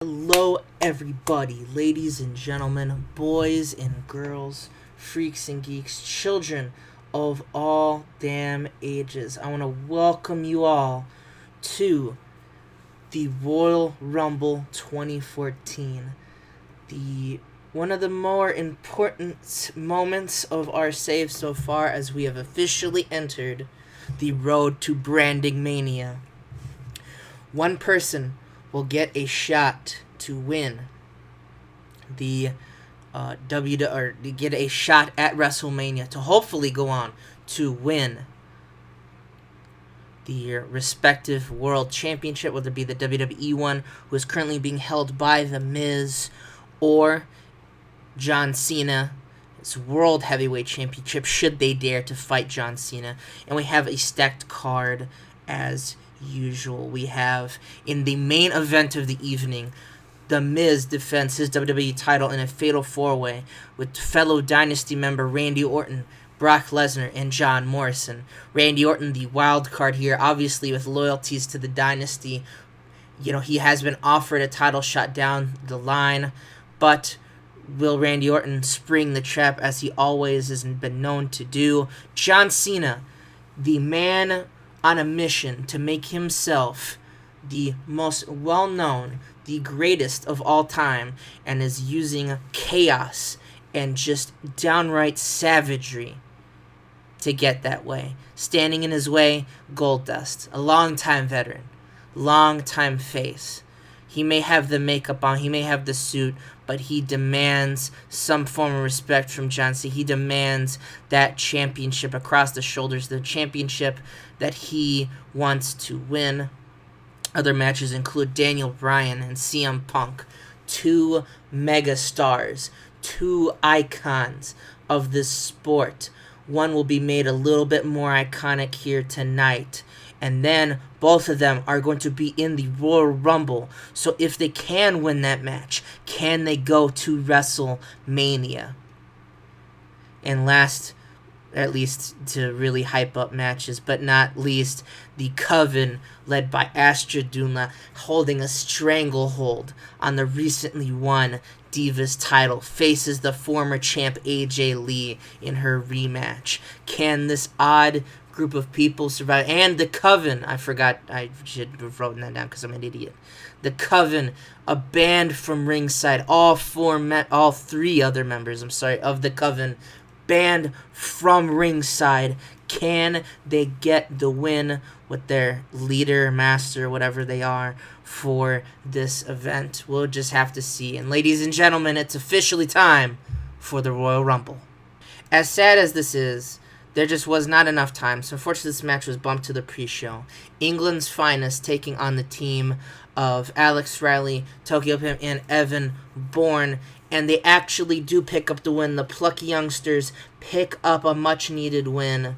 Hello, everybody, ladies and gentlemen, boys and girls, freaks and geeks, children of all damn ages. I want to welcome you all to the Royal Rumble 2014. One of the more important moments of our save so far, as we have officially entered the road to branding mania. One person will get a shot to win the get a shot at Wrestlemania to hopefully go on to win the respective world championship, whether it be the WWE one, who is currently being held by The Miz, or John Cena, his world heavyweight championship, should they dare to fight John Cena. And we have a stacked card as usual. We have, in the main event of the evening, The Miz defends his WWE title in a fatal four-way with fellow Dynasty member Randy Orton, Brock Lesnar, and John Morrison. Randy Orton, the wild card here, obviously with loyalties to the Dynasty. He has been offered a title shot down the line, but will Randy Orton spring the trap as he always has been known to do? John Cena, the man on a mission to make himself the most well-known, the greatest of all time, and is using chaos and just downright savagery to get that way. Standing in his way, Goldust, a long-time veteran, long-time face. He may have the makeup on, he may have the suit, but he demands some form of respect from John Cena. He demands that championship across the shoulders, the championship that he wants to win. Other matches include Daniel Bryan and CM Punk, two mega stars, two icons of this sport. One will be made a little bit more iconic here tonight. And then both of them are going to be in the Royal Rumble. So if they can win that match, can they go to WrestleMania? And last, at least to really hype up matches, but not least, the Coven, led by Astra Duna, holding a stranglehold on the recently won Divas title, faces the former champ AJ Lee in her rematch. Can this odd group of people survive? And the Coven, I forgot, I should have written that down because I'm an idiot. The Coven, a band from ringside, all three other members, of the Coven, banned from ringside. Can they get the win with their leader, master, whatever they are, for this event? We'll just have to see. And ladies and gentlemen, it's officially time for the Royal Rumble. As sad as this is, there just was not enough time, so unfortunately this match was bumped to the pre-show. England's finest taking on the team of Alex Riley, Tokyo Pimp, and Evan Bourne, and they actually do pick up the win. The plucky youngsters pick up a much-needed win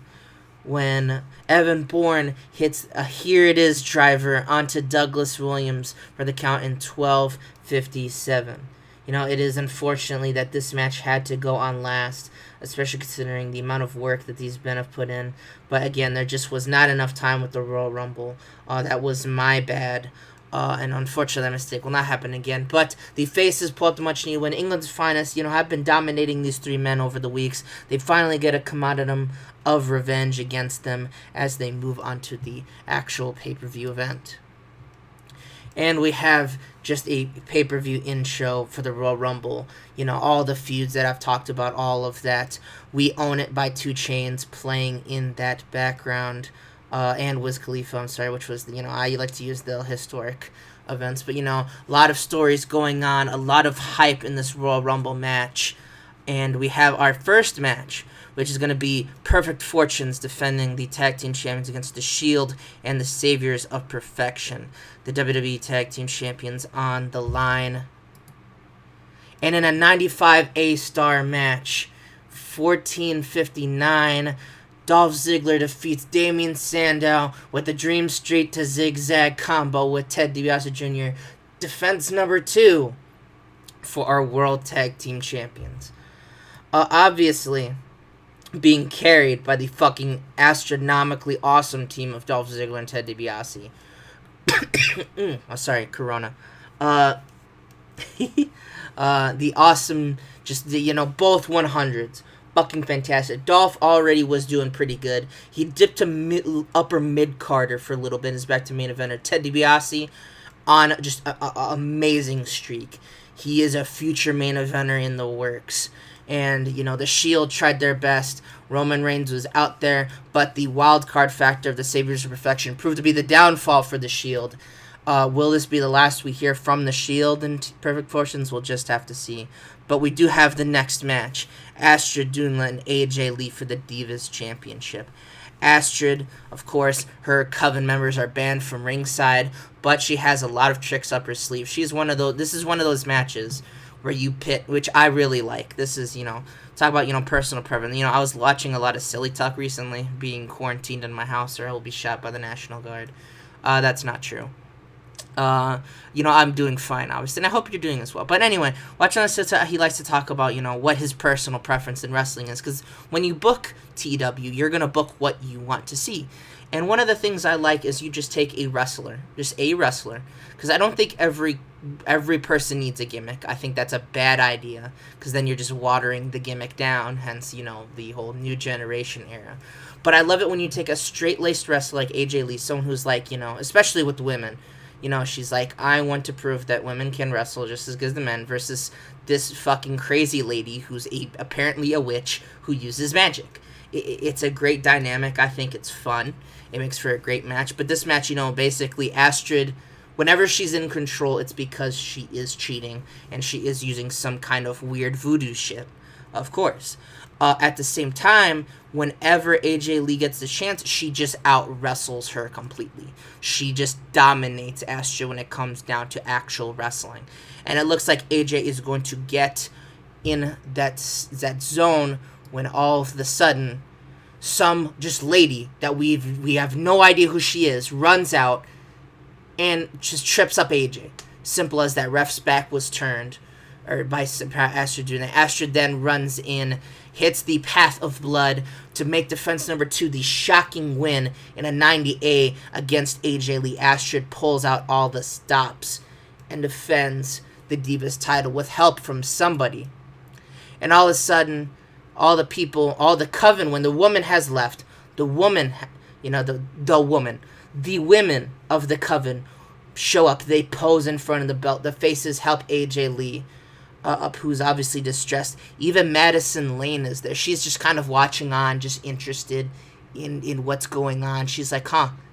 when Evan Bourne hits a Here It Is driver onto Douglas Williams for the count in 12:57. It is unfortunately that this match had to go on last, especially considering the amount of work that these men have put in. But again, there just was not enough time with the Royal Rumble. That was my bad. And unfortunately, that mistake will not happen again. But the faces pull up the much needed win. England's finest, have been dominating these three men over the weeks. They finally get a commoditum of revenge against them as they move on to the actual pay-per-view event. And we have just a pay-per-view in-show for the Royal Rumble. All the feuds that I've talked about, all of that. We Own It by 2 Chainz playing in that background. And Wiz Khalifa, which was, I like to use the historic events. But, a lot of stories going on, a lot of hype in this Royal Rumble match. And we have our first match, which is going to be Perfect Fortunes defending the Tag Team Champions against The Shield and the Saviors of Perfection. The WWE Tag Team Champions on the line. And in a 95 A-star match, 14:59, Dolph Ziggler defeats Damien Sandow with the Dream Street to Zigzag combo with Ted DiBiase Jr. Defense number 2 for our World Tag Team Champions. Obviously, being carried by the fucking astronomically awesome team of Dolph Ziggler and Ted DiBiase. Sorry, Corona. The awesome, just both 100s. Fucking fantastic. Dolph already was doing pretty good. He dipped to upper mid Carter for a little bit. Is back to main eventer. Ted DiBiase on just a amazing streak. He is a future main eventer in the works. And, the Shield tried their best. Roman Reigns was out there, but the wild card factor of the Saviors of Perfection proved to be the downfall for the Shield. Will this be the last we hear from the Shield in Perfect Fortunes? We'll just have to see. But we do have the next match. Astrid Dunla and AJ Lee for the Divas Championship. Astrid, of course, her coven members are banned from ringside, but she has a lot of tricks up her sleeve. This is one of those matches where you pit, which I really like. This is, talk about, personal preference. I was watching a lot of Silly Talk recently, being quarantined in my house, or I will be shot by the National Guard. That's not true. I'm doing fine, obviously, and I hope you're doing as well. But anyway, watching this, he likes to talk about, what his personal preference in wrestling is, because when you book TEW, you're going to book what you want to see. And one of the things I like is you just take a wrestler, because I don't think every person needs a gimmick. I think that's a bad idea, because then you're just watering the gimmick down, hence, the whole new generation era. But I love it when you take a straight-laced wrestler like AJ Lee, someone who's like, especially with women, she's like, I want to prove that women can wrestle just as good as the men, versus this fucking crazy lady who's apparently a witch who uses magic. It's a great dynamic. I think it's fun. It makes for a great match. But this match, basically Astrid, whenever she's in control, it's because she is cheating and she is using some kind of weird voodoo shit, of course. At the same time, whenever AJ Lee gets the chance, she just out-wrestles her completely. She just dominates Astrid when it comes down to actual wrestling. And it looks like AJ is going to get in that zone when all of a sudden some just lady that we have no idea who she is runs out and just trips up AJ. Simple as that. Ref's back was turned, or by Astrid doing that. Astrid then runs in, hits the Path of Blood to make defense number 2 the shocking win in a 90A against AJ Lee. Astrid pulls out all the stops and defends the Divas title with help from somebody. And all of a sudden, all the people, all the coven, when the woman has left, the woman, the women of the coven show up. They pose in front of the belt. The faces help AJ Lee up, who's obviously distressed. Even Madison Lane is there. She's just kind of watching on, just interested in what's going on. She's like,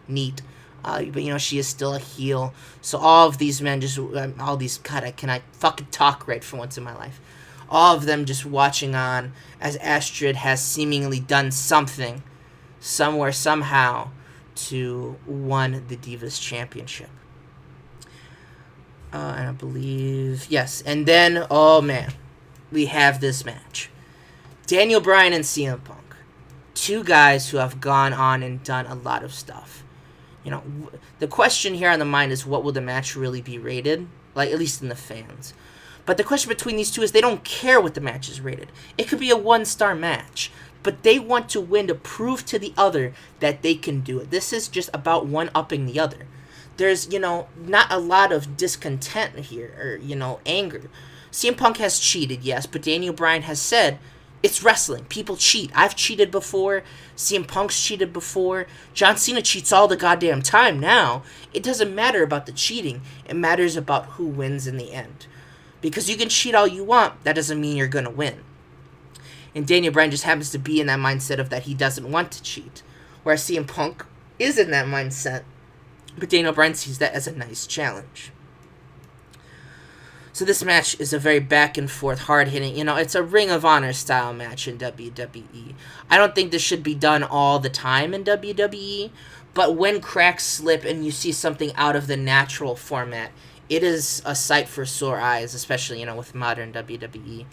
neat. But, she is still a heel. So all of these men God, can I fucking talk right for once in my life? All of them just watching on as Astrid has seemingly done something, somewhere, somehow, to won the Divas Championship. And I believe, yes. And then, oh man, we have this match. Daniel Bryan and CM Punk. Two guys who have gone on and done a lot of stuff. The question here on the mind is, what will the match really be rated? Like, at least in the fans. But the question between these two is they don't care what the match is rated. It could be a 1-star match. But they want to win to prove to the other that they can do it. This is just about one-upping the other. There's, not a lot of discontent here, or, anger. CM Punk has cheated, yes, but Daniel Bryan has said, it's wrestling. People cheat. I've cheated before. CM Punk's cheated before. John Cena cheats all the goddamn time now. It doesn't matter about the cheating. It matters about who wins in the end. Because you can cheat all you want, that doesn't mean you're going to win. And Daniel Bryan just happens to be in that mindset of that he doesn't want to cheat. Whereas CM Punk is in that mindset. But Daniel Bryan sees that as a nice challenge. So this match is a very back and forth, hard-hitting, it's a Ring of Honor style match in WWE. I don't think this should be done all the time in WWE, but when cracks slip and you see something out of the natural format, it is a sight for sore eyes, especially, with modern WWE.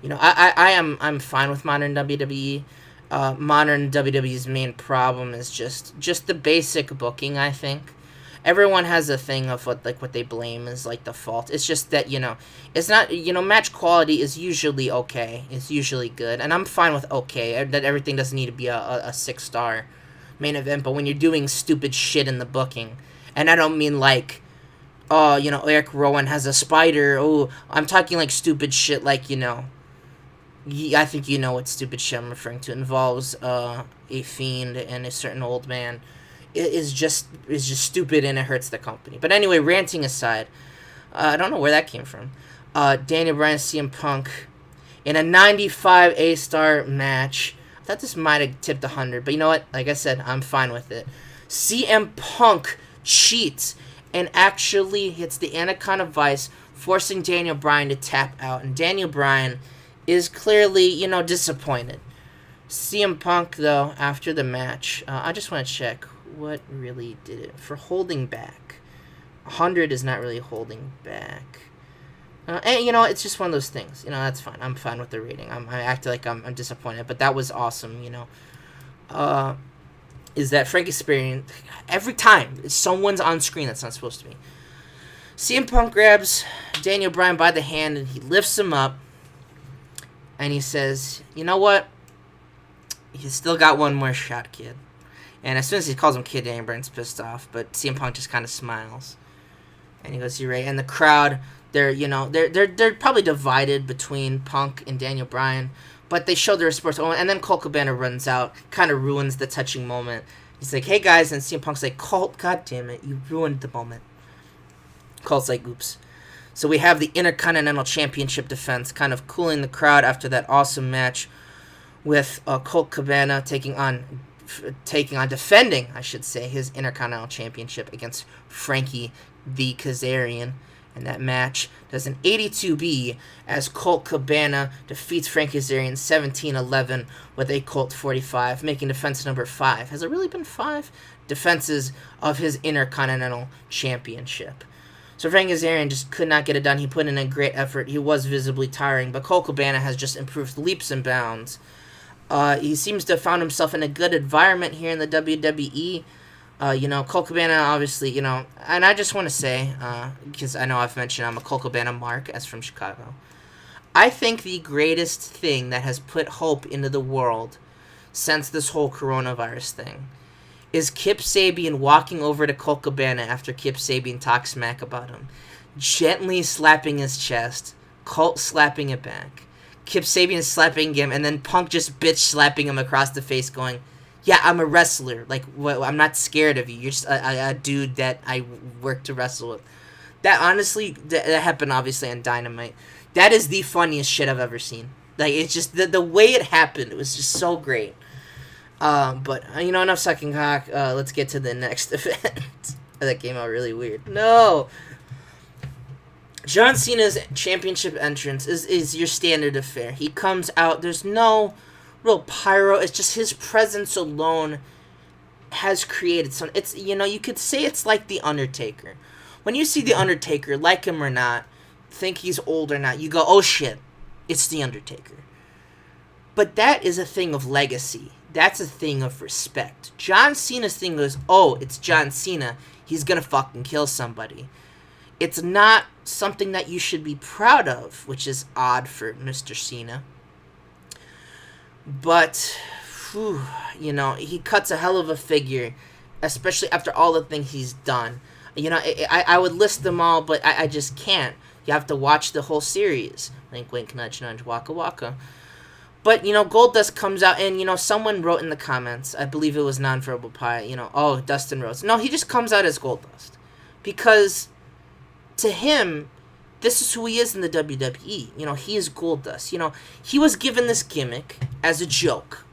I'm fine with modern WWE. Modern WWE's main problem is just the basic booking, I think. Everyone has a thing of what they blame is like the fault. It's just that, it's not, match quality is usually okay. It's usually good. And I'm fine with okay. That everything doesn't need to be a 6-star main event. But when you're doing stupid shit in the booking, and I don't mean like Eric Rowan has a spider. Oh, I'm talking like stupid shit like, I think you know what stupid shit I'm referring to. It involves a fiend and a certain old man. It is just stupid and it hurts the company. But anyway, ranting aside, I don't know where that came from. Daniel Bryan, CM Punk, in a 95 A-star match. I thought this might have tipped 100, but you know what? Like I said, I'm fine with it. CM Punk cheats and actually hits the Anaconda Vice, forcing Daniel Bryan to tap out. And Daniel Bryan is clearly, disappointed. CM Punk, though, after the match, I just want to check what really did it. For holding back, 100 is not really holding back. And, it's just one of those things. That's fine. I'm fine with the rating. I act like I'm disappointed, but that was awesome, is that Frank Experience, every time someone's on screen that's not supposed to be. CM Punk grabs Daniel Bryan by the hand and he lifts him up and he says, you know what? You still got one more shot, kid. And as soon as he calls him kid, Daniel Bryan's pissed off, but CM Punk just kind of smiles. And he goes, you're right. And the crowd, they're probably divided between Punk and Daniel Bryan, but they show their sports. And then Colt Cabana runs out, kind of ruins the touching moment. He's like, hey guys, and CM Punk's like, Colt, god damn it, you ruined the moment. Colt's like, oops. So we have the Intercontinental Championship defense, kind of cooling the crowd after that awesome match with Colt Cabana defending, I should say, his Intercontinental Championship against Frankie the Kazarian. And that match does an 82B as Colt Cabana defeats Frank Kazarian 17-11 with a Colt 45, making defense number 5. Has it really been 5 defenses of his Intercontinental Championship? So Frank Kazarian just could not get it done. He put in a great effort. He was visibly tiring, but Colt Cabana has just improved leaps and bounds. He seems to have found himself in a good environment here in the WWE. Colt Cabana, obviously, and I just want to say, because I know I've mentioned I'm a Colt Cabana mark, as from Chicago. I think the greatest thing that has put hope into the world since this whole coronavirus thing is Kip Sabian walking over to Colt Cabana after Kip Sabian talks smack about him, gently slapping his chest, Colt slapping it back, Kip Sabian slapping him, and then Punk just bitch slapping him across the face going, yeah, I'm a wrestler. Like, I'm not scared of you. You're just a dude that I work to wrestle with. That, honestly, that happened, obviously, on Dynamite. That is the funniest shit I've ever seen. Like, it's just, the way it happened, it was just so great. But, enough sucking cock. Let's get to the next event. That came out really weird. No! John Cena's championship entrance is your standard affair. He comes out, there's no real pyro. It's just his presence alone has created some. It's, you could say it's like The Undertaker. When you see The Undertaker, like him or not, think he's old or not, you go, oh shit, it's The Undertaker. But that is a thing of legacy. That's a thing of respect. John Cena's thing goes, oh, it's John Cena. He's gonna fucking kill somebody. It's not something that you should be proud of, which is odd for Mr. Cena. But, he cuts a hell of a figure, especially after all the things he's done. I would list them all, but I just can't. You have to watch the whole series. Wink, wink, nudge, nudge, waka, waka. But, Goldust comes out, and, someone wrote in the comments, I believe it was Nonverbal Pie, oh, Dustin Rhodes. No, he just comes out as Goldust. Because, to him, this is who he is in the WWE. He is Goldust. He was given this gimmick as a joke.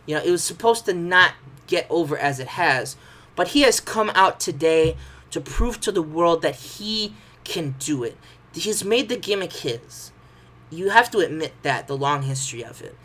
It was supposed to not get over as it has. But he has come out today to prove to the world that he can do it. He's made the gimmick his. You have to admit that, the long history of it.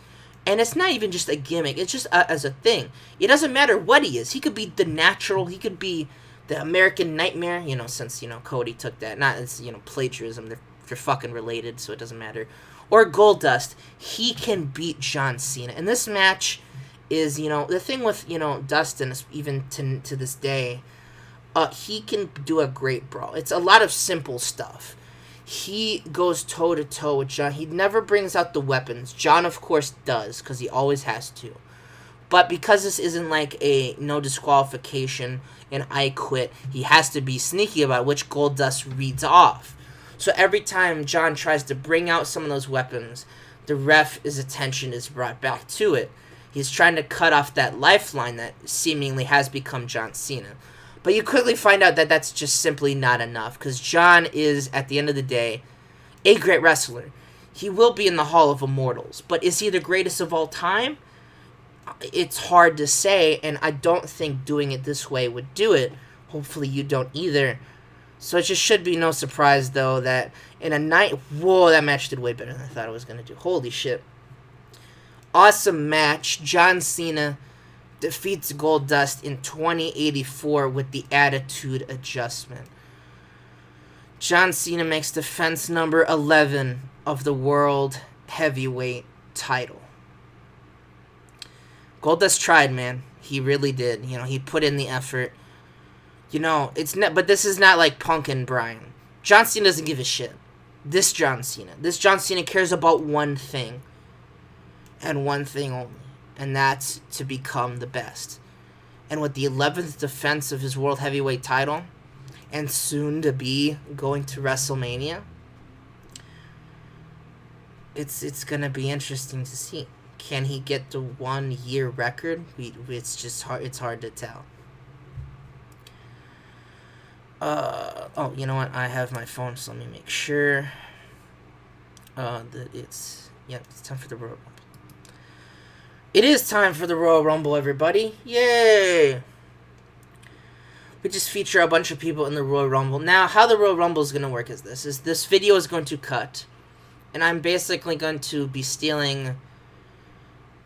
And it's not even just a gimmick. It's just as a thing. It doesn't matter what he is. He could be the natural. He could be the American Nightmare, since, Cody took that. Not as, plagiarism. They're fucking related, so it doesn't matter. Or Goldust. He can beat John Cena. And this match is, the thing with, Dustin, even to this day, he can do a great brawl. It's a lot of simple stuff. He goes toe-to-toe with John. He never brings out the weapons. John, of course, does, because he always has to. But because this isn't like a no disqualification and I quit, he has to be sneaky about which Goldust reads off. So every time John tries to bring out some of those weapons, the ref's attention is brought back to it. He's trying to cut off that lifeline that seemingly has become John Cena. But you quickly find out that that's just simply not enough, because John is, at the end of the day, a great wrestler. He will be in the Hall of Immortals, but is he the greatest of all time? It's hard to say, and I don't think doing it this way would do it. Hopefully you don't either. So it just should be no surprise, though, that in a night... Whoa, that match did way better than I thought it was going to do. Holy shit. Awesome match. John Cena defeats Goldust in 2084 with the Attitude Adjustment. John Cena makes defense number 11 of the World Heavyweight title. Goldust tried, man. He really did. You know, he put in the effort. You know, it's not, but this is not like Punk and Bryan. John Cena doesn't give a shit. This John Cena cares about one thing. And one thing only. And that's to become the best. And with the 11th defense of his World Heavyweight title, and soon to be going to WrestleMania, it's going to be interesting to see. Can he get the 1 year record? It's just hard. It's hard to tell. Oh, you know what? I have my phone, so let me make sure. That it's time for the Royal Rumble. It is time for the Royal Rumble, everybody! Yay! We just feature a bunch of people in the Royal Rumble. Now, how the Royal Rumble is going to work is this video is going to cut, and I'm basically going to be stealing,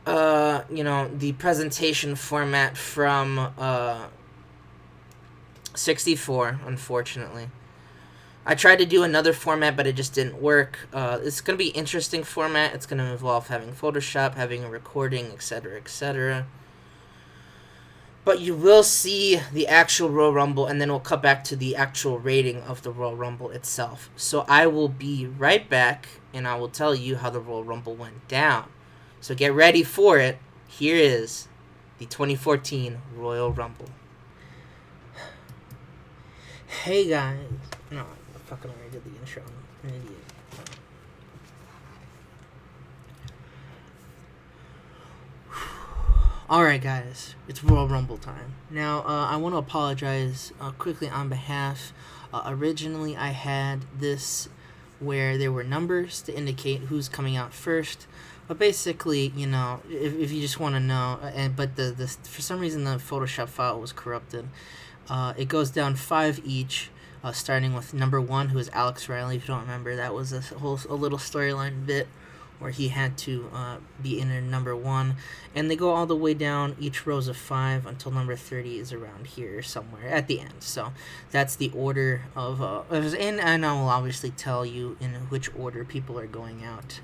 the presentation format from, 64, unfortunately. I tried to do another format, but it just didn't work. It's going to be an interesting format. It's going to involve having Photoshop, having a recording, etc., etc. But you will see the actual Royal Rumble, and then we'll cut back to the actual rating of the Royal Rumble itself. So I will be right back, and I will tell you how the Royal Rumble went down. So get ready for it. Here is the 2014 Royal Rumble. Hey guys. No, I fucking already did the intro. I'm an idiot. Alright guys, it's Royal Rumble time. Now, I want to apologize quickly on behalf. Originally I had this where there were numbers to indicate who's coming out first. But basically, you know, if you just want to know, but for some reason the Photoshop file was corrupted. It goes down 5 each, starting with number 1, who is Alex Riley. If you don't remember, that was a little storyline bit where he had to be in number 1. And they go all the way down each rows of 5 until number 30 is around here somewhere at the end. So that's the order of... and I will obviously tell you in which order people are going out,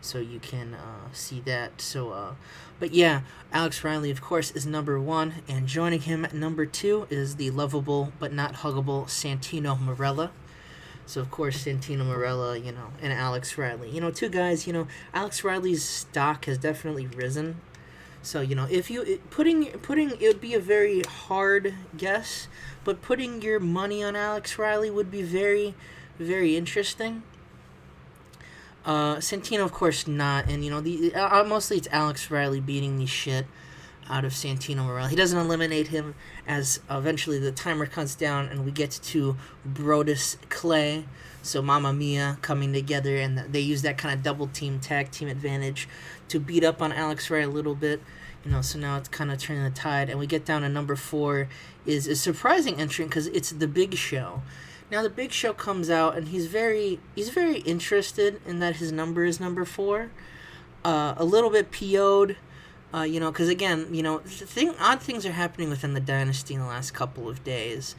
so you can see that. So, but yeah, Alex Riley, of course, is number 1, and joining him at number 2 is the lovable but not huggable Santino Marella. So, of course, Santino Marella, you know, and Alex Riley. You know, two guys, you know, Alex Riley's stock has definitely risen. So, you know, if you, putting, it would be a very hard guess, but putting your money on Alex Riley would be very, very interesting. Santino, of course, not, and, you know, mostly it's Alex Riley beating the shit out of Santino Marella. He doesn't eliminate him, as eventually the timer cuts down and we get to Brodus Clay, so Mamma Mia coming together, and they use that kind of double team, tag team advantage to beat up on Alex Riley a little bit, you know, so now it's kind of turning the tide, and we get down to number 4 is a surprising entrant because it's The Big Show. Now, The Big Show comes out, and he's very interested in that his number is number 4. A little bit PO'd, you know, because, again, you know, odd things are happening within the Dynasty in the last couple of days.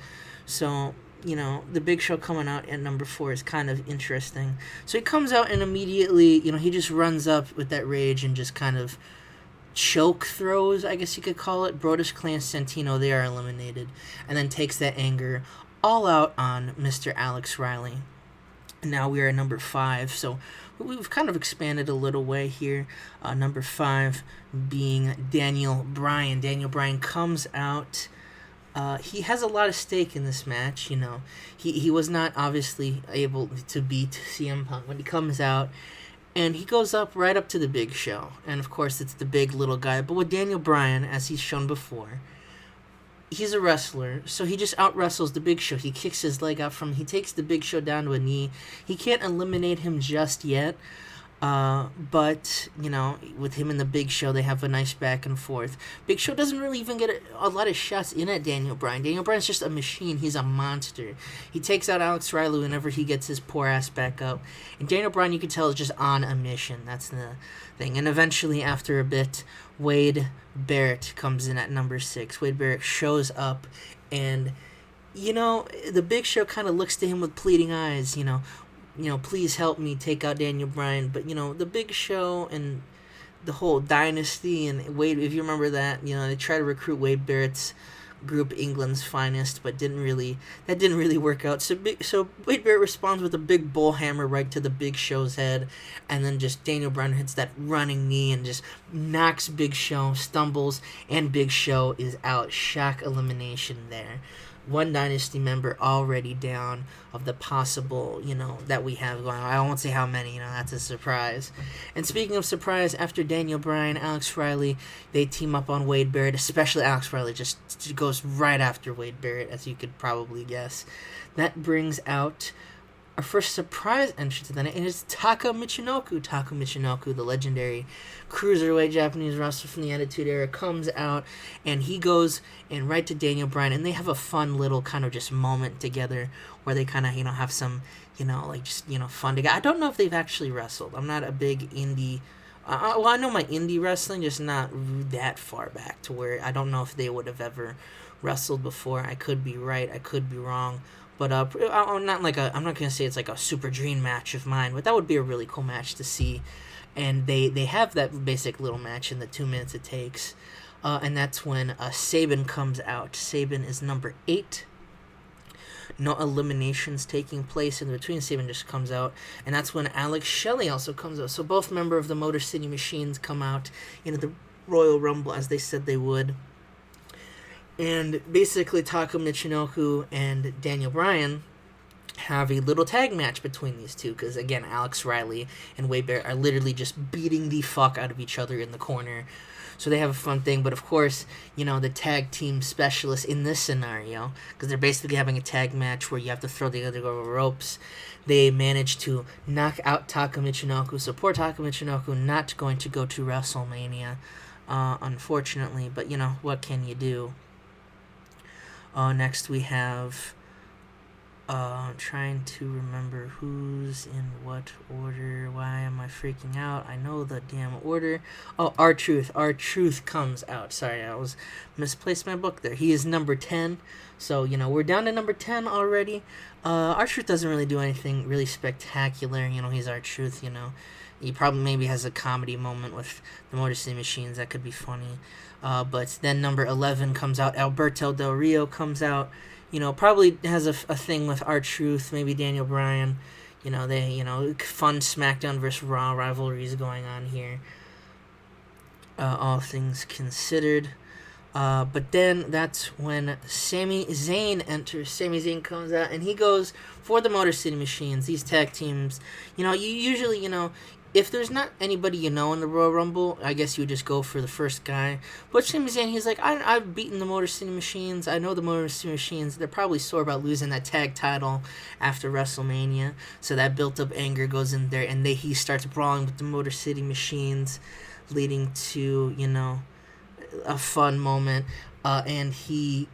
So, you know, The Big Show coming out at number 4 is kind of interesting. So he comes out and immediately, you know, he just runs up with that rage and just kind of choke throws, I guess you could call it. Brodus Clay and Santino, they are eliminated. And then takes that anger all out on Mr. Alex Riley. And now we are at number 5. So we've kind of expanded a little way here. Number 5 being Daniel Bryan. Daniel Bryan comes out. He has a lot of stake in this match. He was not obviously able to beat CM Punk when he comes out. And he goes right up to the Big Show. And of course, it's the big little guy. But with Daniel Bryan, as he's shown before, he's a wrestler, so he just out-wrestles the Big Show. He kicks his leg out he takes the Big Show down to a knee. He can't eliminate him just yet, but, with him and the Big Show, they have a nice back and forth. Big Show doesn't really even get a lot of shots in at Daniel Bryan. Daniel Bryan's just a machine. He's a monster. He takes out Alex Riley whenever he gets his poor ass back up. And Daniel Bryan, you can tell, is just on a mission. That's the thing. And eventually, after a bit, Wade Barrett comes in at number 6. Wade Barrett shows up, and, the Big Show kind of looks to him with pleading eyes, please help me take out Daniel Bryan. But, the Big Show and the whole Dynasty and Wade, if you remember that, they try to recruit Wade Barrett's group, England's finest, but didn't really work out. So Wade Barrett responds with a big bull hammer right to the Big Show's head, and then just Daniel Bryan hits that running knee and just knocks Big Show, stumbles, and Big Show is out. Shock elimination there. One Dynasty member already down of the possible, that we have going on. I won't say how many, that's a surprise. And speaking of surprise, after Daniel Bryan, Alex Riley, they team up on Wade Barrett, especially Alex Riley just goes right after Wade Barrett, as you could probably guess. That brings out our first surprise entrance of the night, and it's Taka Michinoku. Taka Michinoku, the legendary cruiserweight Japanese wrestler from the Attitude Era, comes out, and he goes and right to Daniel Bryan, and they have a fun little kind of just moment together where they kind of, have some, fun together. I don't know if they've actually wrestled. I'm not a big indie... I know my indie wrestling, just not that far back to where I don't know if they would have ever wrestled before. I could be right. I could be wrong. But I'm not gonna say it's like a super dream match of mine, but that would be a really cool match to see. And they have that basic little match in the 2 minutes it takes, and that's when Sabin comes out. Sabin is number 8. No eliminations taking place in between. Sabin just comes out, and that's when Alex Shelley also comes out. So both members of the Motor City Machines come out into the Royal Rumble as they said they would. And basically, Taka Michinoku and Daniel Bryan have a little tag match between these two. Because, again, Alex Riley and Wade Barrett are literally just beating the fuck out of each other in the corner. So they have a fun thing. But, of course, the tag team specialists in this scenario, because they're basically having a tag match where you have to throw the other over ropes, they manage to knock out Taka Michinoku. So poor Taka Michinoku not going to go to WrestleMania, unfortunately. But, what can you do? Next we have, I'm trying to remember who's in what order. Why am I freaking out? I know the damn order. Oh, R-Truth. R-Truth comes out. Sorry, I was misplaced my book there. He is number 10. So, we're down to number 10 already. R-Truth doesn't really do anything really spectacular. He's R-Truth, He probably maybe has a comedy moment with the Motor City Machines. That could be funny. But then number 11 comes out. Alberto Del Rio comes out. Probably has a thing with R-Truth, maybe Daniel Bryan. Fun SmackDown versus Raw rivalries going on here. All things considered. But then that's when Sami Zayn enters. Sami Zayn comes out, and he goes for the Motor City Machines. These tag teams, you usually, if there's not anybody in the Royal Rumble, I guess you would just go for the first guy. But Sami Zayn, he's like, I've beaten the Motor City Machines. I know the Motor City Machines. They're probably sore about losing that tag title after WrestleMania. So that built-up anger goes in there, and he starts brawling with the Motor City Machines, leading to, a fun moment. And he's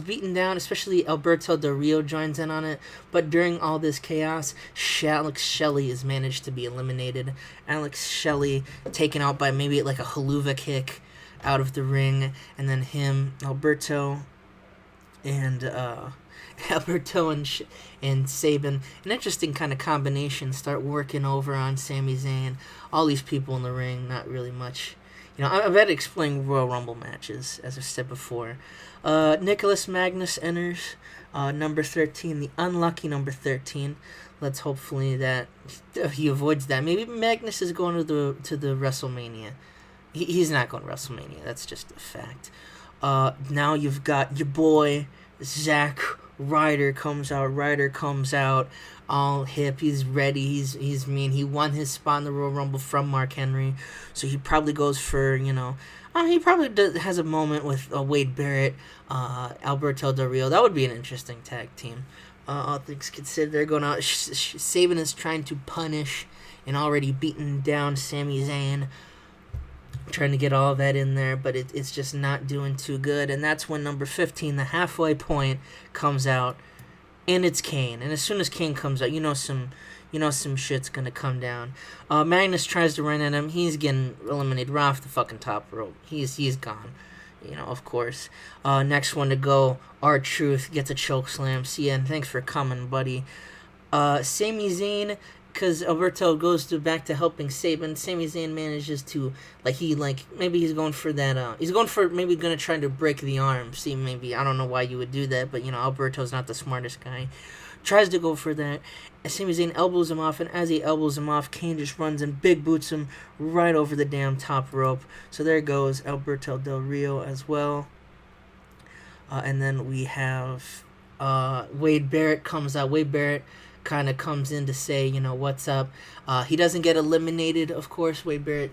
beaten down, especially Alberto Del Rio joins in on it. But during all this chaos, Alex Shelley has managed to be eliminated. Alex Shelley taken out by maybe like a haluva kick out of the ring. And then Alberto and Sabin, an interesting kind of combination, start working over on Sami Zayn. All these people in the ring, not really much. I've had to explain Royal Rumble matches, as I've said before. Nicholas Magnus enters. Number 13, the unlucky number 13. Let's hopefully that he avoids that. Maybe Magnus is going to the Wrestlemania. He's not going to WrestleMania. That's just a fact. Now you've got your boy Zack Ryder comes out all hip. He's ready. He's mean. He won his spot in the Royal Rumble from Mark Henry, so he probably goes for he probably has a moment with Wade Barrett, Alberto Del Rio. That would be an interesting tag team. All things considered, they're going out. Sabin is trying to punish an already beaten down Sami Zayn, trying to get all that in there, but it's just not doing too good. And that's when number 15, the halfway point, comes out, and it's Kane. And as soon as Kane comes out, some shit's gonna come down. Magnus tries to run at him. He's getting eliminated right off the fucking top rope. He's gone. Of course. Next one to go, R-Truth gets a choke slam. See ya, and thanks for coming, buddy. Sami Zayn, because Alberto goes back to helping Sabin. Sami Zayn manages to, maybe he's going for that, he's going to try to break the arm. See, maybe, I don't know why you would do that, but, Alberto's not the smartest guy. Tries to go for that. Sami Zayn elbows him off, and as he elbows him off, Kane just runs and big boots him right over the damn top rope. So there goes Alberto Del Rio as well. And then we have Wade Barrett comes out. Wade Barrett kind of comes in to say, what's up. He doesn't get eliminated, of course. Wade Barrett,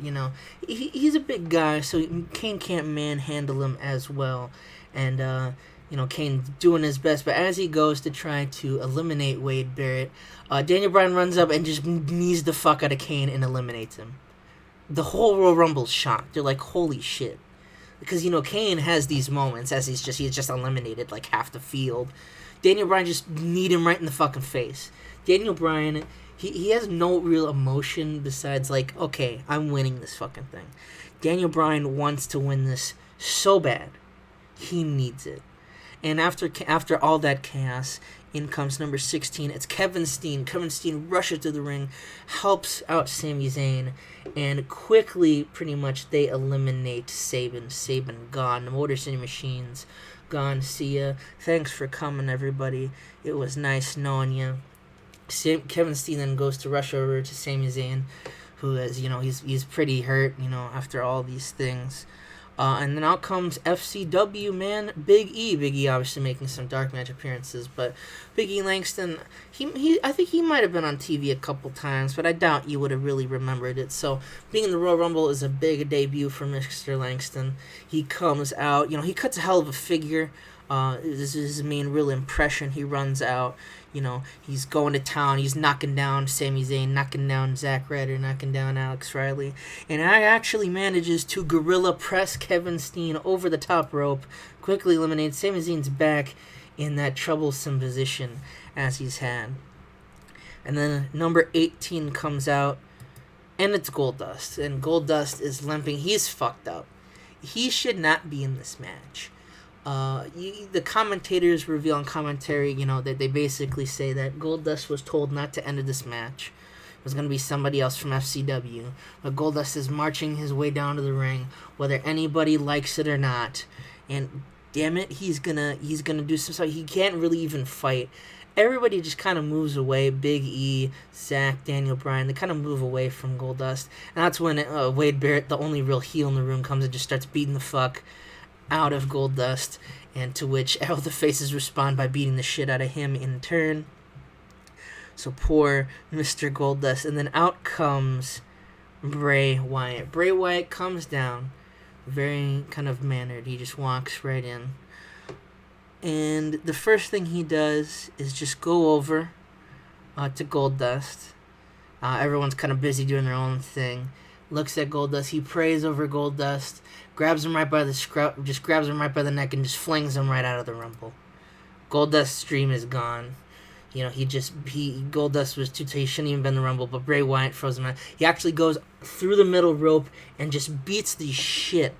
he's a big guy, so Kane can't manhandle him as well. And, Kane's doing his best, but as he goes to try to eliminate Wade Barrett, Daniel Bryan runs up and just knees the fuck out of Kane and eliminates him. The whole Royal Rumble's shocked. They're like, holy shit. Because, Kane has these moments as he's just eliminated like half the field. Daniel Bryan just kneed him right in the fucking face. Daniel Bryan, he has no real emotion besides okay, I'm winning this fucking thing. Daniel Bryan wants to win this so bad. He needs it. And after all that chaos, in comes number 16. It's Kevin Steen. Kevin Steen rushes to the ring, helps out Sami Zayn, and quickly, pretty much, they eliminate Sabin. Sabin gone. The Motor City Machines gone. See ya. Thanks for coming, everybody. It was nice knowing you. Kevin Steen then goes to rush over to Sami Zayn, who is, he's pretty hurt, after all these things. And then out comes FCW, man, Big E. Big E obviously making some dark match appearances, but Big E Langston, I think he might have been on TV a couple times, but I doubt you would have really remembered it. So being in the Royal Rumble is a big debut for Mr. Langston. He comes out, he cuts a hell of a figure. This is his main real impression. He runs out, he's going to town. He's knocking down Sami Zayn, knocking down Zack Ryder, knocking down Alex Riley. And I actually manages to gorilla press Kevin Steen over the top rope, quickly eliminates Sami Zayn's back in that troublesome position as he's had. And then number 18 comes out, and it's Goldust. And Goldust is limping. He's fucked up. He should not be in this match. The commentators reveal on commentary, that they basically say that Goldust was told not to enter this match. It was going to be somebody else from FCW. But Goldust is marching his way down to the ring, whether anybody likes it or not. And damn it, he's gonna do some stuff. He can't really even fight. Everybody just kind of moves away. Big E, Zack, Daniel Bryan, they kind of move away from Goldust. And that's when Wade Barrett, the only real heel in the room, comes and just starts beating the fuck out of Goldust, and to which all the faces respond by beating the shit out of him in turn. So poor Mr. Goldust. And then out comes Bray Wyatt. Bray Wyatt comes down, very kind of mannered. He just walks right in. And the first thing he does is just go over to Goldust. Everyone's kind of busy doing their own thing. Looks at Goldust. He prays over Goldust, grabs him right by the scruff, just grabs him right by the neck and just flings him right out of the Rumble. Goldust's dream is gone. Goldust was too tight. He shouldn't even been in the Rumble, but Bray Wyatt froze him out. He actually goes through the middle rope and just beats the shit.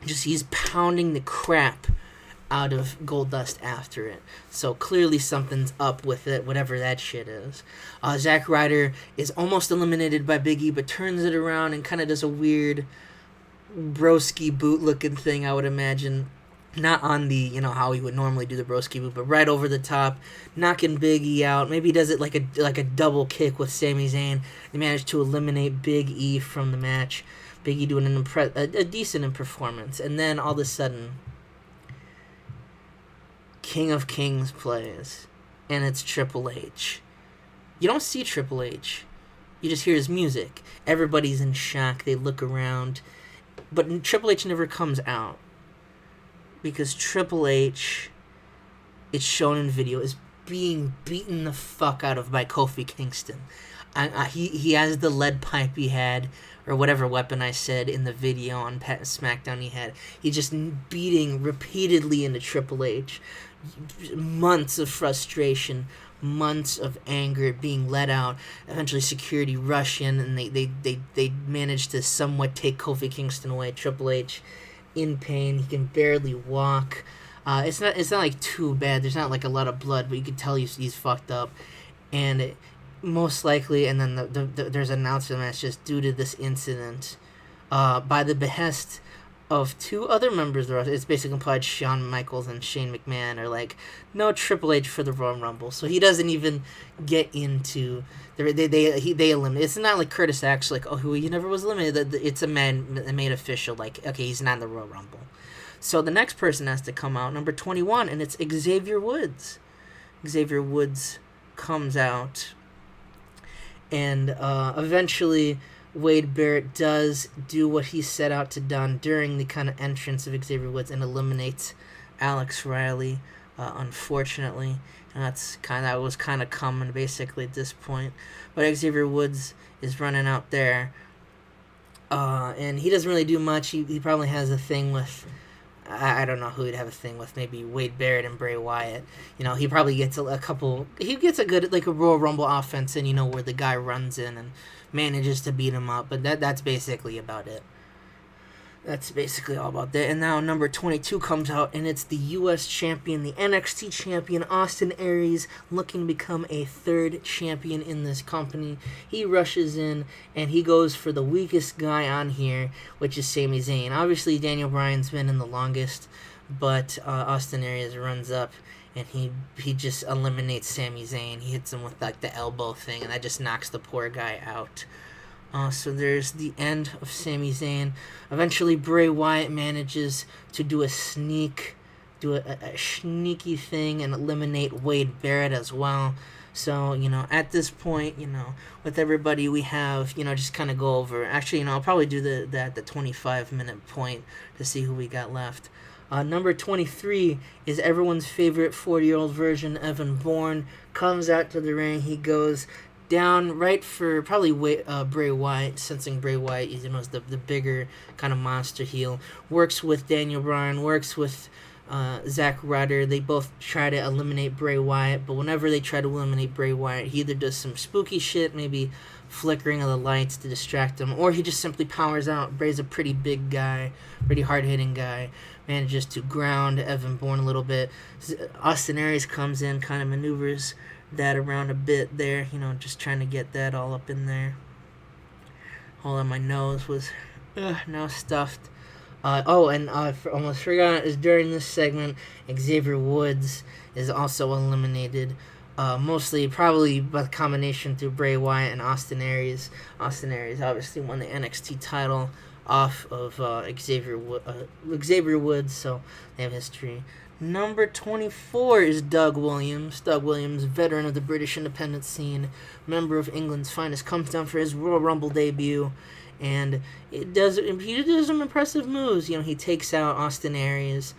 He's pounding the crap out of Goldust after it. So clearly something's up with it, whatever that shit is. Zack Ryder is almost eliminated by Big E, but turns it around and kind of does a weird broski boot looking thing, I would imagine. not on the, how he would normally do the broski move, but right over the top, knocking Big E out. Maybe he does it like a double kick with Sami Zayn. They managed to eliminate Big E from the match. Big E doing a decent performance, and then all of a sudden, King of Kings plays, and it's Triple H. You don't see Triple H. You just hear his music. Everybody's in shock. They look around, but Triple H never comes out. Because Triple H, it's shown in video, is being beaten the fuck out of by Kofi Kingston. He has the lead pipe he had, or whatever weapon I said in the video on SmackDown he had. He's just beating repeatedly into Triple H. Months of frustration, months of anger being let out. Eventually security rush in, and they manage to somewhat take Kofi Kingston away. Triple H in pain. He can barely walk. It's not like too bad. There's not like a lot of blood, but you can tell he's fucked up. And most likely, and then there's an announcement that's just due to this incident, by the behest of two other members of the Roster. It's basically implied Shawn Michaels and Shane McMahon are like, no Triple H for the Royal Rumble. So he doesn't even get into they eliminate. It's not like Curtis Axel, like, oh, he never was eliminated. It's a man made official, like, okay, he's not in the Royal Rumble. So the next person has to come out, number 21, and it's Xavier Woods. Xavier Woods comes out, and eventually Wade Barrett does do what he set out to done during the kind of entrance of Xavier Woods and eliminates Alex Riley, unfortunately. And that was kind of common basically at this point. But Xavier Woods is running out there, and he doesn't really do much. He probably has a thing with, I don't know who he'd have a thing with, maybe Wade Barrett and Bray Wyatt. He probably gets he gets a good, like a Royal Rumble offense, and where the guy runs in and manages to beat him up, but that's basically about it. That's basically all about that. And now number 22 comes out, and it's the U.S. champion, the NXT champion, Austin Aries, looking to become a third champion in this company. He rushes in, and he goes for the weakest guy on here, which is Sami Zayn. Obviously, Daniel Bryan's been in the longest, but Austin Aries runs up, and he just eliminates Sami Zayn. He hits him with like the elbow thing, and that just knocks the poor guy out. So there's the end of Sami Zayn. Eventually, Bray Wyatt manages to do a sneaky thing and eliminate Wade Barrett as well. So, at this point, with everybody we have, just kind of go over. Actually, I'll probably do the 25-minute point to see who we got left. Number 23 is everyone's favorite 40-year-old version, Evan Bourne. Comes out to the ring. He goes down right for probably Bray Wyatt, sensing Bray Wyatt is the bigger kind of monster heel. Works with Daniel Bryan, works with Zack Ryder. They both try to eliminate Bray Wyatt, but whenever they try to eliminate Bray Wyatt, he either does some spooky shit, maybe flickering of the lights to distract him, or he just simply powers out. Bray's a pretty big guy, pretty hard-hitting guy, manages to ground Evan Bourne a little bit. Austin Aries comes in, kind of maneuvers that around a bit there, just trying to get that all up in there. Hold on, my nose was now stuffed. Almost forgot, is during this segment, Xavier Woods is also eliminated. Mostly probably by the combination through Bray Wyatt and Austin Aries. Austin Aries obviously won the NXT title off of Xavier Woods, so they have history. Number 24 is Doug Williams. Doug Williams, veteran of the British independent scene, member of England's finest, comes down for his Royal Rumble debut, and he does some impressive moves. He takes out Austin Aries.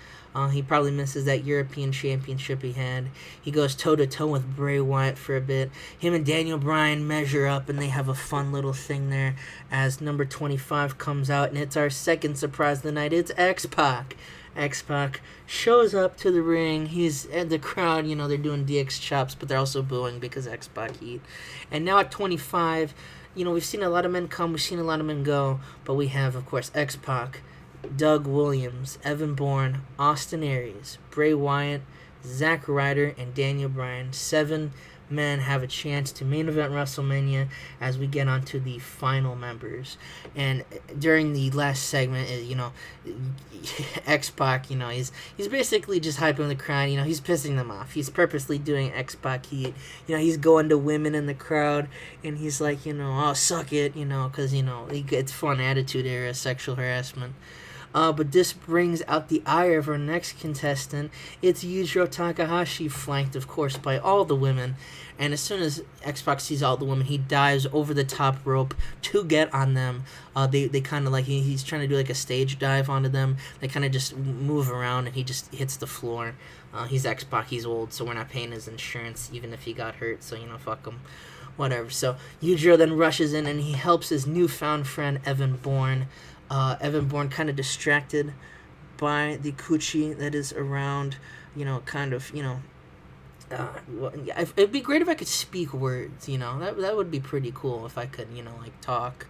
He probably misses that European Championship he had. He goes toe-to-toe with Bray Wyatt for a bit. Him and Daniel Bryan measure up, and they have a fun little thing there as number 25 comes out, and it's our second surprise of the night. It's X-Pac. X-Pac shows up to the ring. He's at the crowd, they're doing DX chops, but they're also booing because X-Pac heat. And now at 25, we've seen a lot of men come, we've seen a lot of men go, but we have, of course, X-Pac, Doug Williams, Evan Bourne, Austin Aries, Bray Wyatt, Zack Ryder, and Daniel Bryan. 7 men have a chance to main event WrestleMania as we get onto the final members. And during the last segment, X-Pac, he's basically just hyping the crowd. He's pissing them off. He's purposely doing X-Pac heat. He's going to women in the crowd, and he's like, oh, suck it, because, he gets fun attitude era, sexual harassment. But this brings out the ire of our next contestant. It's Yujiro Takahashi, flanked, of course, by all the women. And as soon as X-Pac sees all the women, he dives over the top rope to get on them. They kind of he's trying to do like a stage dive onto them. They kind of just move around, and he just hits the floor. He's X-Pac, he's old, so we're not paying his insurance, even if he got hurt, so, fuck him. Whatever. So Yujiro then rushes in, and he helps his newfound friend, Evan Bourne. Evan Bourne kind of distracted by the coochie that is around, it'd be great if I could speak words, that would be pretty cool if I could, talk.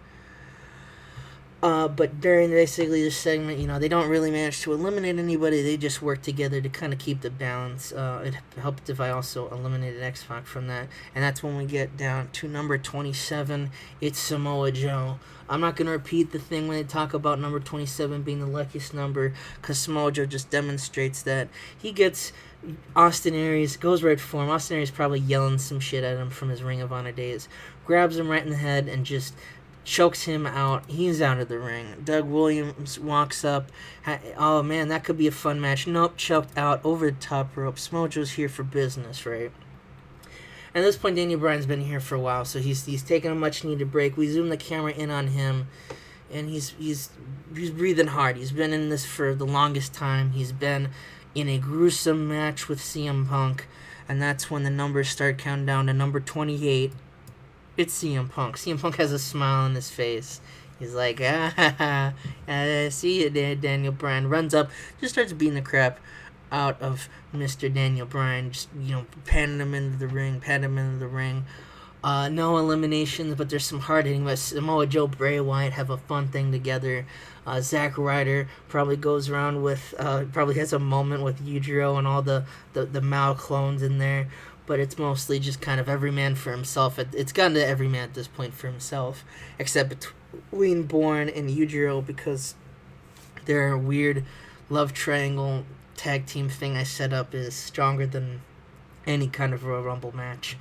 But during basically this segment, they don't really manage to eliminate anybody. They just work together to kind of keep the balance. It helped if I also eliminated X-Pac from that. And that's when we get down to number 27. It's Samoa Joe. I'm not going to repeat the thing when they talk about number 27 being the luckiest number, because Samoa Joe just demonstrates that. He gets Austin Aries, goes right for him. Austin Aries probably yelling some shit at him from his Ring of Honor days. Grabs him right in the head and just chokes him out. He's out of the ring. Doug Williams walks up. Oh, man, that could be a fun match. Nope, choked out over the top rope. Samoa Joe's here for business, right? At this point, Daniel Bryan's been here for a while, so he's taking a much-needed break. We zoom the camera in on him, and he's breathing hard. He's been in this for the longest time. He's been in a gruesome match with CM Punk, and that's when the numbers start counting down to number 28. It's CM Punk. CM Punk has a smile on his face. He's like, I see you there, Daniel Bryan. Runs up, just starts beating the crap out of Mr. Daniel Bryan. Just, patting him into the ring. No eliminations, but there's some hard hitting. But Samoa Joe, Bray Wyatt have a fun thing together. Zack Ryder probably goes around with, probably has a moment with Yujiro and all the Mao clones in there. But it's mostly just kind of every man for himself. It's gotten to every man at this point for himself, except between Bourne and Yujiro, because their weird love triangle tag team thing I set up is stronger than any kind of Royal Rumble match.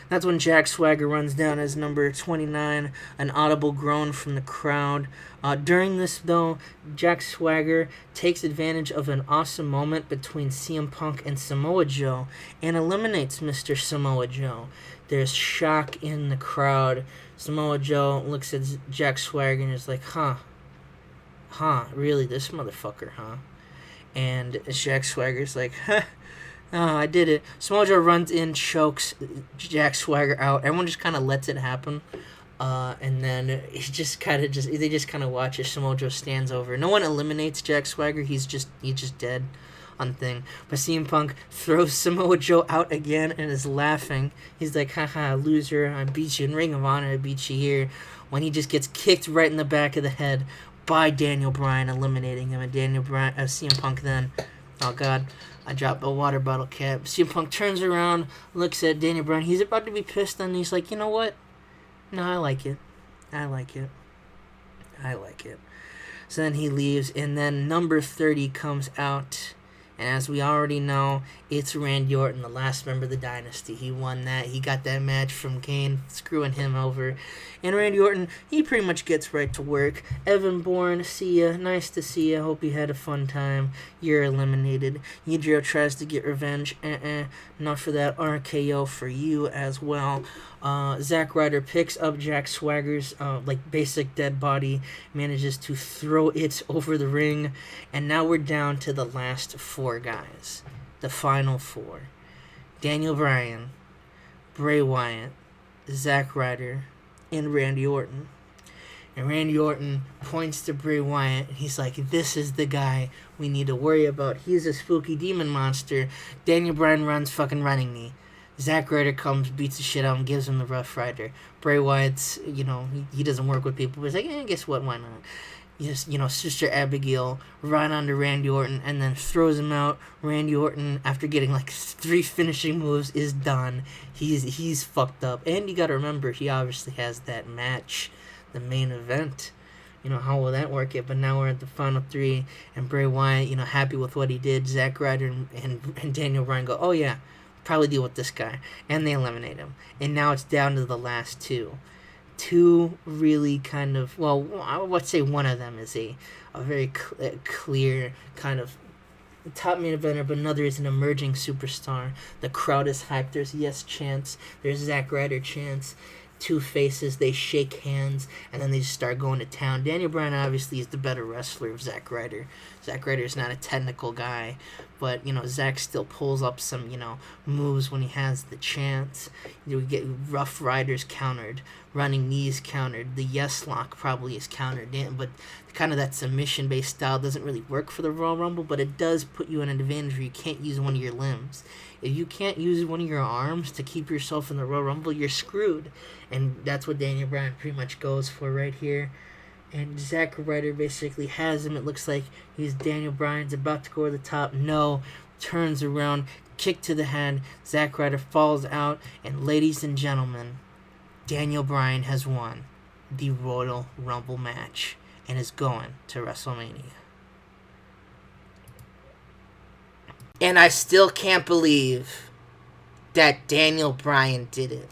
That's when Jack Swagger runs down as number 29, an audible groan from the crowd. During this, though, Jack Swagger takes advantage of an awesome moment between CM Punk and Samoa Joe and eliminates Mr. Samoa Joe. There's shock in the crowd. Samoa Joe looks at Jack Swagger and is like, really, this motherfucker, huh? And Jack Swagger's like, oh, I did it. Samoa Joe runs in, chokes Jack Swagger out. Everyone just kind of lets it happen. And then they just kind of watch as Samoa Joe stands over. No one eliminates Jack Swagger. He's just dead on the thing. But CM Punk throws Samoa Joe out again and is laughing. He's like, haha, loser. I beat you in Ring of Honor. I beat you here. When he just gets kicked right in the back of the head by Daniel Bryan, eliminating him. And CM Punk then, oh God, I dropped a water bottle cap. CM Punk turns around, looks at Daniel Bryan. He's about to be pissed, and he's like, you know what? No, I like it. So then he leaves, and then number 30 comes out. And as we already know, it's Randy Orton, the last member of the Dynasty. He won that. He got that match from Kane, screwing him over. And Randy Orton, he pretty much gets right to work. Evan Bourne, see ya. Nice to see ya. Hope you had a fun time. You're eliminated. Yujiro tries to get revenge. Not for that. RKO for you as well. Zack Ryder picks up Jack Swagger's basic dead body, manages to throw it over the ring, and now we're down to the last four guys. The final four. Daniel Bryan, Bray Wyatt, Zack Ryder, and Randy Orton. And Randy Orton points to Bray Wyatt, and he's like, this is the guy we need to worry about. He's a spooky demon monster. Daniel Bryan runs fucking running knee. Zack Ryder comes, beats the shit out of him, gives him the Rough Rider. Bray Wyatt's, he doesn't work with people, but he's like, guess what, why not? Sister Abigail right onto Randy Orton and then throws him out. Randy Orton, after getting like 3 finishing moves, is done. He's fucked up. And you gotta remember, he obviously has that match, the main event. How will that work it? But now we're at the final 3, and Bray Wyatt, happy with what he did. Zack Ryder and Daniel Bryan go, oh yeah, probably deal with this guy. And they eliminate him. And now it's down to the last 2. 2 really kind of, well, I would say one of them is a very clear kind of top main eventer, but another is an emerging superstar. The crowd is hyped. There's yes chants. There's Zack Ryder chants. 2 faces, they shake hands, and then they just start going to town. Daniel Bryan obviously is the better wrestler of Zack Ryder. Zack Ryder is not a technical guy, but, Zack still pulls up some, moves when he has the chance. We get Rough Riders countered, running knees countered, the yes lock probably is countered, but kind of that submission-based style doesn't really work for the Royal Rumble, but it does put you in an advantage where you can't use one of your limbs. If you can't use one of your arms to keep yourself in the Royal Rumble, you're screwed. And that's what Daniel Bryan pretty much goes for right here. And Zack Ryder basically has him. It looks like Daniel Bryan's about to go to the top. No. Turns around. Kick to the head. Zack Ryder falls out. And ladies and gentlemen, Daniel Bryan has won the Royal Rumble match and is going to WrestleMania. And I still can't believe that Daniel Bryan did it.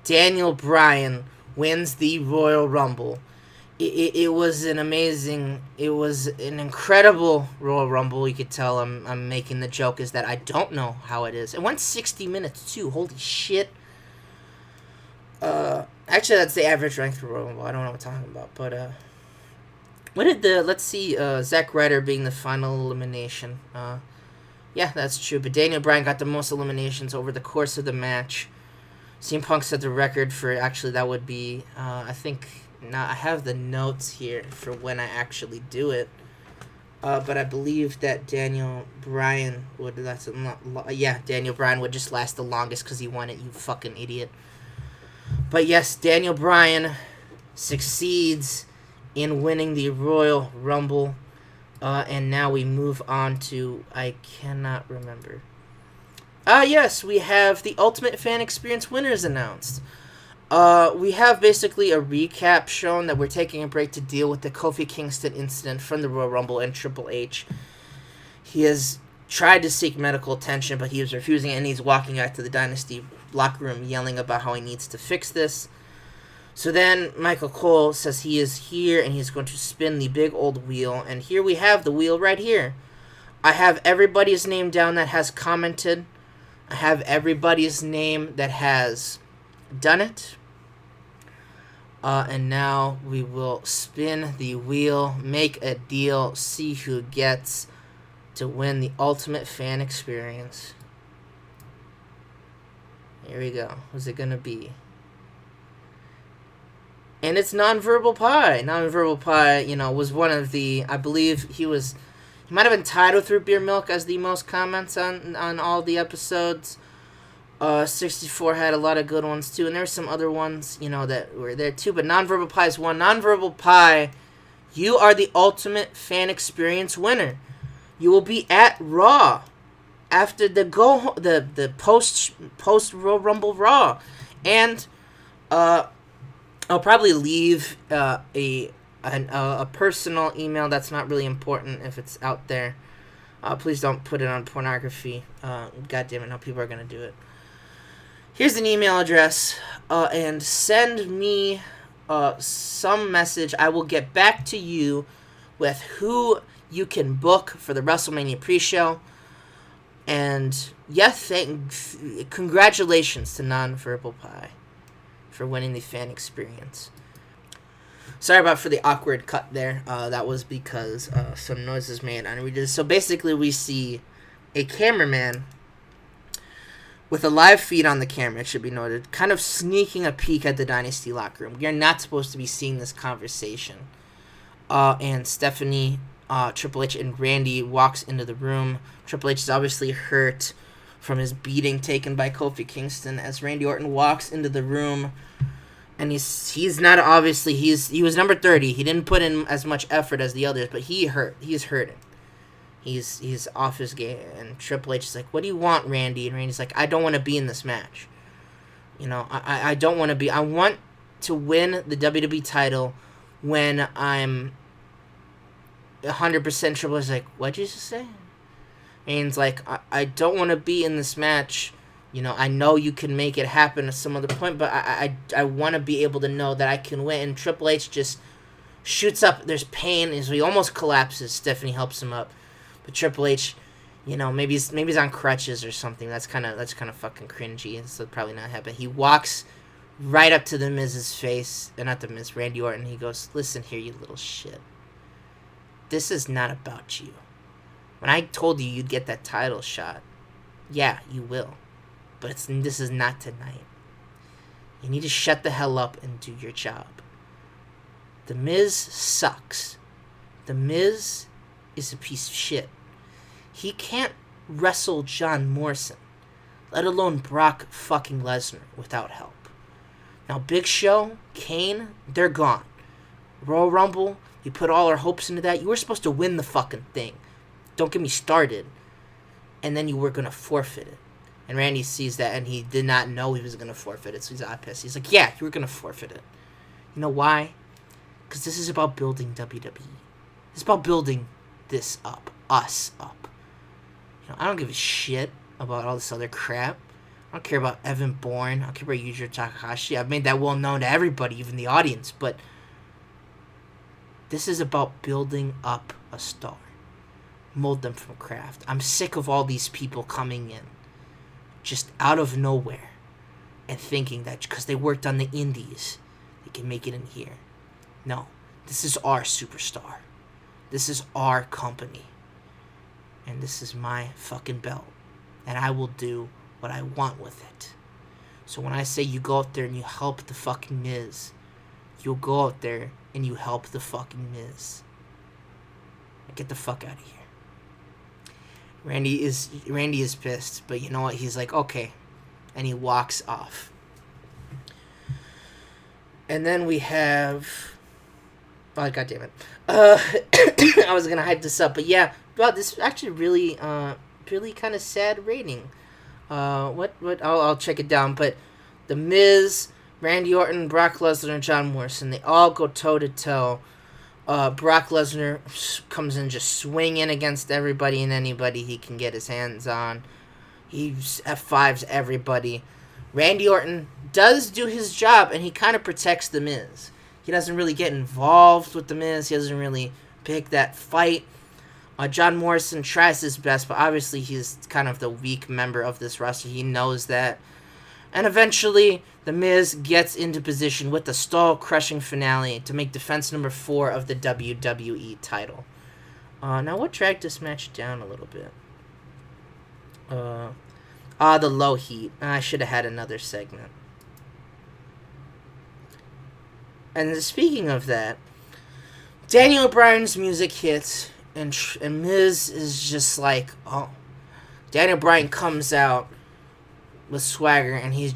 Daniel Bryan wins the Royal Rumble. It was an incredible Royal Rumble. You could tell I'm making the joke is that I don't know how it is. It went 60 minutes too. Holy shit. Actually, that's the average length for Royal Rumble. I don't know what I'm talking about. But, let's see, Zack Ryder being the final elimination. Yeah, that's true. But Daniel Bryan got the most eliminations over the course of the match. CM Punk set the record for, actually, that would be, I think, now I have the notes here for when I actually do it. But I believe that Daniel Bryan would last, Daniel Bryan would just last the longest because he won it, you fucking idiot. But yes, Daniel Bryan succeeds in winning the Royal Rumble. And now we move on to, I cannot remember. Yes, we have the Ultimate Fan Experience winners announced. We have basically a recap shown that we're taking a break to deal with the Kofi Kingston incident from the Royal Rumble and Triple H. He has tried to seek medical attention, but he was refusing it, and he's walking out to the Dynasty locker room yelling about how he needs to fix this. So then Michael Cole says he is here and he's going to spin the big old wheel. And here we have the wheel right here. I have everybody's name down that has commented. I have everybody's name that has done it. And now we will spin the wheel, make a deal, see who gets to win the Ultimate Fan Experience. Here we go. Who's it going to be? And it's Nonverbal Pie. Nonverbal Pie, was one of the, I believe he might have been tied with Root Beer Milk as the most comments on all the episodes. 64 had a lot of good ones too, and there's some other ones, that were there too, but Nonverbal Pie's one. Nonverbal Pie, you are the Ultimate Fan Experience winner. You will be at Raw after the post Royal Rumble Raw, and I'll probably leave a personal email that's not really important if it's out there. Please don't put it on pornography. God damn it, no, people are going to do it. Here's an email address, and send me some message. I will get back to you with who you can book for the WrestleMania pre-show. And yes, congratulations to Nonverbal Pie for winning the fan experience. Sorry for the awkward cut there. That was because some noises made on readers. So basically we see a cameraman with a live feed on the camera, it should be noted, kind of sneaking a peek at the Dynasty locker room. You're not supposed to be seeing this conversation. And Stephanie, Triple H, and Randy walks into the room. Triple H is obviously hurt from his beating taken by Kofi Kingston as Randy Orton walks into the room. And he's not obviously he was number 30. He didn't put in as much effort as the others, but he's hurting. He's off his game, and Triple H is like, "What do you want, Randy?" And Randy's like, "I don't want to be in this match. I don't want to be. I want to win the WWE title when I'm 100%." Triple H is like, "What'd you just say?" And he's like, I don't want to be in this match. I know you can make it happen at some other point, but I want to be able to know that I can win." And Triple H just shoots up. There's pain, and so he almost collapses. Stephanie helps him up. But Triple H, maybe he's on crutches or something. That's kind of fucking cringy. So probably not happen. He walks right up to the Miz's face, and not the Miz, Randy Orton. He goes, "Listen here, you little shit. This is not about you. When I told you you'd get that title shot, yeah, you will. But this is not tonight. You need to shut the hell up and do your job. The Miz sucks. The Miz is a piece of shit. He can't wrestle John Morrison, let alone Brock fucking Lesnar, without help. Now, Big Show, Kane, they're gone. Royal Rumble, you put all our hopes into that. You were supposed to win the fucking thing. Don't get me started." And then you were going to forfeit it. And Randy sees that, and he did not know he was going to forfeit it, so he's not pissed. He's like, "Yeah, you were going to forfeit it. You know why? Because this is about building WWE. It's about building this up. Us up. I don't give a shit about all this other crap. I don't care about Evan Bourne. I don't care about Yujiro Takahashi. I've made that well known to everybody, even the audience. But this is about building up a star. Mold them from craft. I'm sick of all these people coming in just out of nowhere and thinking that because they worked on the indies, they can make it in here. No. This is our superstar. This is our company. And this is my fucking belt. And I will do what I want with it. So when I say you go out there and you help the fucking Miz, you'll go out there and you help the fucking Miz. Get the fuck out of here. Randy is pissed, but you know what? He's like, "Okay." And he walks off. And then we have... Oh, God damn it. I was going to hype this up, but yeah. Well, this is actually really kind of sad rating. I'll check it down, but The Miz, Randy Orton, Brock Lesnar, and John Morrison, they all go toe-to-toe. Brock Lesnar comes in just swinging against everybody and anybody he can get his hands on. He F5s everybody. Randy Orton does do his job, and he kind of protects The Miz. He doesn't really get involved with The Miz. He doesn't really pick that fight. John Morrison tries his best, but obviously he's kind of the weak member of this roster. He knows that. And eventually, The Miz gets into position with the stall-crushing finale to make defense number 4 of the WWE title. Now, what dragged this match down a little bit? The low heat. I should have had another segment. And speaking of that, Daniel Bryan's music hits, and Miz is just like, oh. Daniel Bryan comes out with swagger, and he's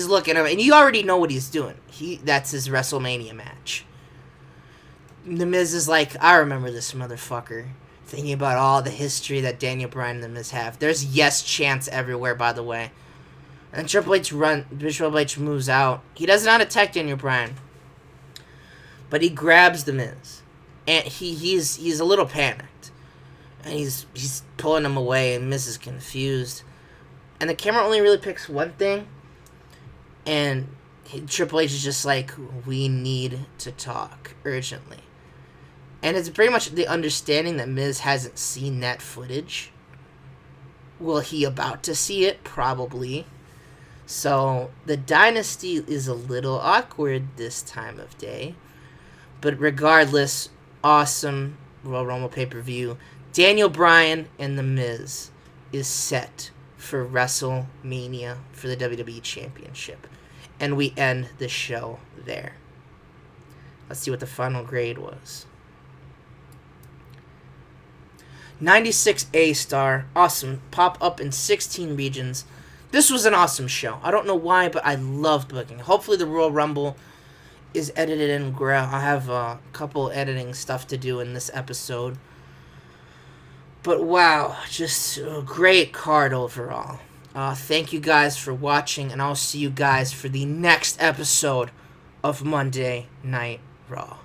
looking at him, and you already know what he's doing. That's his WrestleMania match. The Miz is like, I remember this motherfucker. Thinking about all the history that Daniel Bryan and The Miz have. There's yes chants everywhere, by the way. And Triple H moves out. He does not attack Daniel Bryan, but he grabs The Miz, and he's a little panicked, and he's pulling him away, and Miz is confused. And the camera only really picks one thing, and Triple H is just like, we need to talk urgently. And it's pretty much the understanding that Miz hasn't seen that footage. Will he about to see it? Probably. So the Dynasty is a little awkward this time of day. But regardless, awesome Royal Rumble pay-per-view. Daniel Bryan and The Miz is set for WrestleMania for the WWE Championship. And we end the show there. Let's see what the final grade was. 96 A star. Awesome. Pop up in 16 regions. this was an awesome show. I don't know why, but I loved booking. Hopefully the Royal Rumble is edited and I have a couple editing stuff to do in this episode. But wow, just a great card overall. Thank you guys for watching, and I'll see you guys for the next episode of Monday Night Raw.